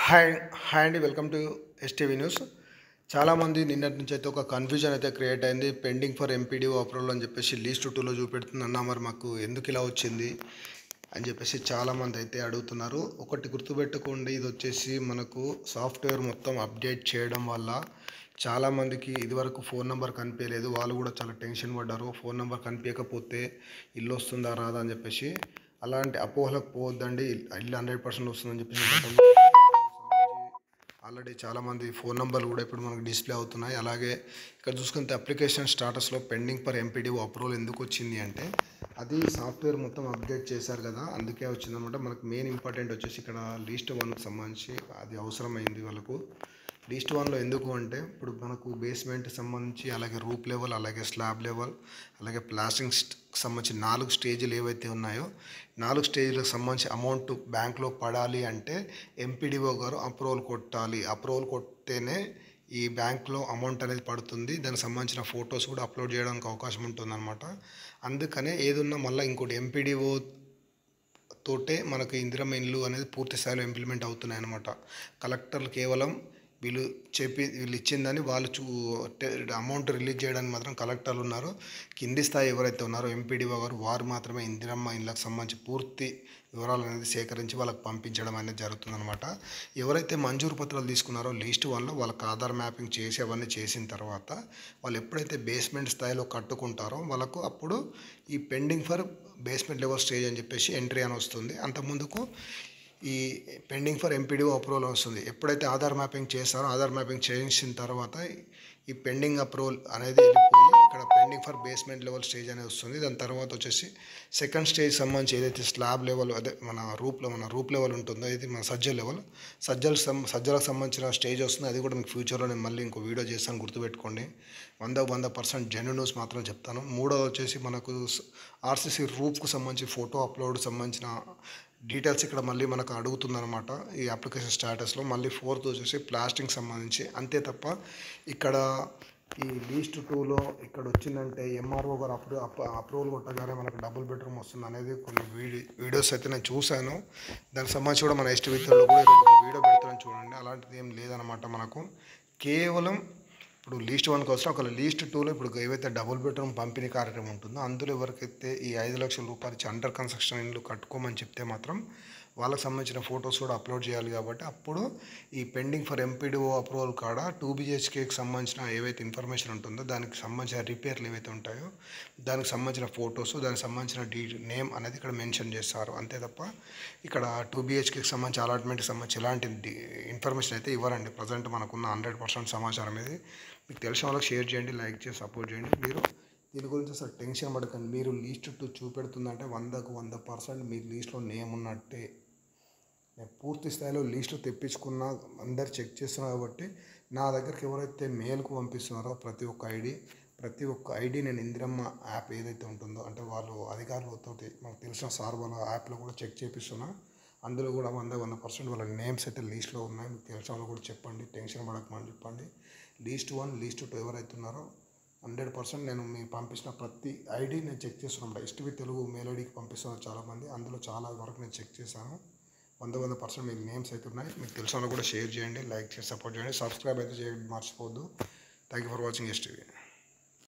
Hi hi అండి, welcome to STV news. చాలామంది నిన్నటి నుంచి అయితే ఒక కన్ఫ్యూజన్ అయితే క్రియేట్ అయింది. పెండింగ్ ఫర్ ఎంపీడీఓ అప్రూవల్ అని చెప్పేసి లీస్ట్ 2లో చూపెడుతుంది అన్న, మరి మాకు ఎందుకు ఇలా వచ్చింది అని చెప్పేసి చాలామంది అయితే అడుగుతున్నారు. ఒకటి గుర్తుపెట్టుకోండి, ఇది వచ్చేసి మనకు సాఫ్ట్వేర్ మొత్తం అప్డేట్ చేయడం వల్ల చాలామందికి ఇదివరకు ఫోన్ నెంబర్ కనిపించలేదు. వాళ్ళు కూడా చాలా టెన్షన్ పడ్డారు. ఫోన్ నెంబర్ కనిపించకపోతే ఇల్లు వస్తుందా రాదా అని చెప్పేసి. అలాంటి అపోహలకు పోవద్దండి. ఇల్లు 100% వస్తుందని చెప్పేసి ఆల్రెడీ చాలామంది ఫోన్ నెంబర్లు కూడా ఇప్పుడు మనకు డిస్ప్లే అవుతున్నాయి. అలాగే ఇక్కడ చూసుకుంటే అప్లికేషన్ స్టాటస్లో పెండింగ్ ఫర్ ఎంపీడీఓ అప్రూవల్ ఎందుకు వచ్చింది అంటే, అది సాఫ్ట్వేర్ మొత్తం అప్డేట్ చేశారు కదా, అందుకే వచ్చిందనమాట. మనకు మెయిన్ ఇంపార్టెంట్ వచ్చేసి ఇక్కడ లీస్ట్ 1కి సంబంధించి అది అవసరమైంది వాళ్ళకు. లీస్ట్ 1లో ఎందుకు అంటే, ఇప్పుడు మనకు బేస్మెంట్ సంబంధించి, అలాగే రూప్ లెవెల్, అలాగే స్లాబ్ లెవెల్, అలాగే ప్లాస్టింగ్ సంబంధించి 4 స్టేజ్లు ఏవైతే ఉన్నాయో 4 స్టేజ్లకు సంబంధించి అమౌంట్ బ్యాంక్లో పడాలి అంటే ఎంపీడీఓ గారు అప్రూవల్ కొట్టాలి. అప్రూవల్ కొడితేనే ఈ బ్యాంక్లో అమౌంట్ అనేది పడుతుంది. దానికి సంబంధించిన ఫొటోస్ కూడా అప్లోడ్ చేయడానికి అవకాశం ఉంటుందన్నమాట. అందుకనే ఏదున్నా మళ్ళీ ఇంకోటి ఎంపీడీఓ తోటే మనకు ఇందిరమ్మ ఇల్లు అనేది పూర్తి స్థాయిలో ఇంప్లిమెంట్ అవుతున్నాయి అన్నమాట. కలెక్టర్లు కేవలం వీళ్ళు ఇచ్చిందని వాళ్ళు అమౌంట్ రిలీజ్ చేయడానికి మాత్రం కలెక్టర్లు ఉన్నారు. కింది స్థాయి ఎవరైతే ఉన్నారో ఎంపీడీఓ గారు, వారు మాత్రమే ఇందిరమ్మ ఇళ్ళకి సంబంధించి పూర్తి వివరాలు అనేది సేకరించి వాళ్ళకి పంపించడం అనేది జరుగుతుందన్నమాట. ఎవరైతే మంజూరు పత్రాలు తీసుకున్నారో లీస్ట్ 1లో వాళ్ళకి ఆధార్ మ్యాపింగ్ చేసి అవన్నీ చేసిన తర్వాత వాళ్ళు ఎప్పుడైతే బేస్మెంట్ స్థాయిలో కట్టుకుంటారో వాళ్ళకు అప్పుడు ఈ pending for basement level stage అని చెప్పేసి ఎంట్రీ అని వస్తుంది. అంతకుముందుకు ఈ పెండింగ్ ఫర్ ఎంపీడీఓ అప్రూవల్ వస్తుంది. ఎప్పుడైతే ఆధార్ మ్యాపింగ్ చేస్తారో ఆధార్ మ్యాపింగ్ చేసిన తర్వాత ఈ పెండింగ్ అప్రూవల్ అనేది వెళ్ళిపోయి ఇక్కడ pending for basement level stage అనేది వస్తుంది. దాని తర్వాత వచ్చేసి సెకండ్ స్టేజ్ సంబంధించి ఏదైతే స్లాబ్ లెవెల్, అదే మన రూప్ లెవెల్ ఉంటుందో, ఇది మన సజ్జల లెవెల్, సజ్జలకు సంబంధించిన స్టేజ్ వస్తుంది. అది కూడా మీకు ఫ్యూచర్లో నేను మళ్ళీ ఇంకో వీడియో చేస్తాను, గుర్తుపెట్టుకోండి. 100% జెన్యూన్ న్యూస్ మాత్రం చెప్తాను. మూడోది వచ్చేసి మనకు ఆర్సీసీ రూప్కు సంబంధించి ఫోటో అప్లోడ్ సంబంధించిన డీటెయిల్స్ ఇక్కడ మళ్ళీ మనకు అడుగుతుందన్నమాట ఈ అప్లికేషన్ స్టాటస్లో. మళ్ళీ ఫోర్త్ వచ్చేసి ప్లాస్టింగ్ సంబంధించి. అంతే తప్ప ఇక్కడ ఈ లీస్ట్ 2లో ఇక్కడ వచ్చిందంటే ఎంఆర్ఓ గారు అప్రూవల్ కొట్టగానే మనకు డబుల్ బెడ్రూమ్ వస్తుంది అనేది కొన్ని వీడియోస్ అయితే నేను చూశాను. దానికి సంబంధించి కూడా మన ఎస్టీవీలో కూడా వీడియో పెడతాను చూడండి. అలాంటిది ఏం లేదనమాట. మనకు కేవలం ఇప్పుడు లీస్ట్ 1కి వస్తే ఒక లీస్ట్ 2లో ఇప్పుడు ఏవైతే డబుల్ బెడ్రూమ్ పంపిణీ కార్యక్రమం ఉంటుందో అందులో ఎవరికైతే ఈ 5 లక్షల రూపాయలు ఇచ్చి అండర్ కన్స్ట్రక్షన్ ఇల్లు కట్టుకోమని చెప్తే మాత్రం వాళ్ళకి సంబంధించిన ఫొటోస్ కూడా అప్లోడ్ చేయాలి. కాబట్టి అప్పుడు ఈ పెండింగ్ ఫర్ ఎంపీడీఓ అప్రూవల్ కాడ 2 BHKకి సంబంధించిన ఏవైతే ఇన్ఫర్మేషన్ ఉంటుందో దానికి సంబంధించిన రిపేర్లు ఏవైతే ఉంటాయో దానికి సంబంధించిన ఫొటోస్, దానికి సంబంధించిన నేమ్ అనేది ఇక్కడ మెన్షన్ చేస్తారు. అంతే తప్ప ఇక్కడ 2 BHKకి సంబంధించి అలాట్మెంట్కి సంబంధించి ఎలాంటి ఇన్ఫర్మేషన్ అయితే ఇవ్వరండి. ప్రజెంట్ మనకున్న 100% సమాచారం ఇది. మీకు తెలిసిన వాళ్ళకి షేర్ చేయండి, లైక్ చేసి సపోర్ట్ చేయండి. మీరు దీని గురించి అసలు టెన్షన్ పడకండి. మీరు లీస్ట్ 2 చూపెడుతుందంటే 100% మీ లీస్ట్లో నేమ్ ఉన్నట్టే. నేను పూర్తి స్థాయిలో లిస్టు తెప్పించుకున్న, అందరు చెక్ చేస్తున్నారు. కాబట్టి నా దగ్గరికి ఎవరైతే మెయిల్కు పంపిస్తున్నారో ప్రతి ఒక్క ఐడి నేను ఇందిరమ్మ యాప్ ఏదైతే ఉంటుందో, అంటే వాళ్ళు అధికారులతో మనకు తెలిసిన సార్ వాళ్ళ యాప్లో కూడా చెక్ చేపిస్తున్నా. అందులో కూడా 100% వాళ్ళ నేమ్స్ అయితే లీస్ట్లో ఉన్నాయి. మీకు తెలిసిన వాళ్ళు కూడా చెప్పండి, టెన్షన్ పడకమని చెప్పండి. లీస్ట్ 1, లీస్ట్ 2 ఎవరైతే ఉన్నారో 100% నేను మీకు పంపించిన ప్రతి ఐడి నేను చెక్ చేస్తున్నాను. ఎస్టీవీ తెలుగు మెయిల్ ఐడికి పంపిస్తున్నారు చాలామంది. అందులో చాలా వరకు నేను చెక్ చేశాను. 100% మీకు నేమ్స్ అయితే ఉన్నాయి. మీకు తెలిసిన వాళ్ళు కూడా షేర్ చేయండి, లైక్ చేసి సపోర్ట్ చేయండి. సబ్స్క్రైబ్ అయితే చేయడం మర్చిపోవద్దు. Thank you for watching STV.